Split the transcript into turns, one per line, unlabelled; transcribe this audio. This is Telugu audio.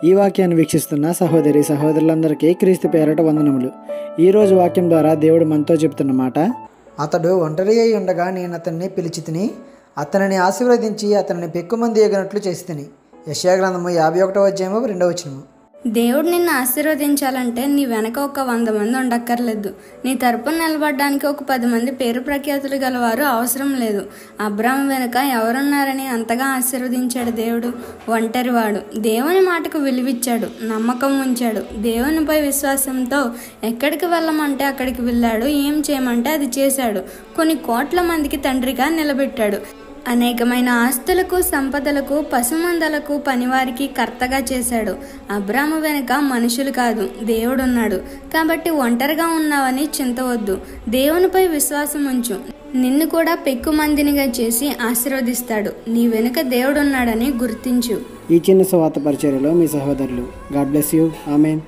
ఈ వాక్యాన్ని వీక్షిస్తున్న సహోదరి సహోదరులందరికీ క్రీస్తు పేరట వందనములు. ఈరోజు వాక్యం ద్వారా దేవుడు మనతో చెప్తున్న మాట, అతడు ఒంటరి అయి ఉండగా నేను అతన్ని పిలిచితిని, అతనిని ఆశీర్వదించి అతనిని పెక్కుమంది ఎగినట్లు చేసితిని. యెషయా గ్రంథము 51వ అధ్యాయము 2వ వచనము.
దేవుడు నిన్ను ఆశీర్వదించాలంటే నీ వెనక ఒక 100 మంది ఉండక్కర్లేదు. నీ తరపున నిలబడడానికి ఒక 10 మంది పేరు ప్రఖ్యాతులు గలవారు అవసరం లేదు. అబ్రాహాము వెనుక ఎవరున్నారని అంతగా ఆశీర్వదించాడు దేవుడు? ఒంటరివాడు. దేవుని మాటకు విలువిచ్చాడు, నమ్మకం ఉంచాడు. దేవునిపై విశ్వాసంతో ఎక్కడికి వెళ్ళమంటే అక్కడికి వెళ్ళాడు, ఏం చేయమంటే అది చేశాడు. కొన్ని కోట్ల మందికి తండ్రిగా నిలబెట్టాడు. అనేకమైన ఆస్తులకు, సంపదలకు, పశుమందలకు, పనివారికి కర్తగా చేశాడు. అబ్రాహాము వెనుక మనుషులు కాదు, దేవుడున్నాడు. కాబట్టి ఒంటరిగా ఉన్నావని చింతవద్దు. దేవునిపై విశ్వాసం ఉంచు. నిన్ను కూడా పెక్కుమందినిగా చేసి ఆశీర్వదిస్తాడు. నీ వెనుక దేవుడున్నాడని గుర్తించు.
ఈ చిన్న సువార్త పరిచర్యలో మీ సహోదరులు. God bless you. ఆమేన్.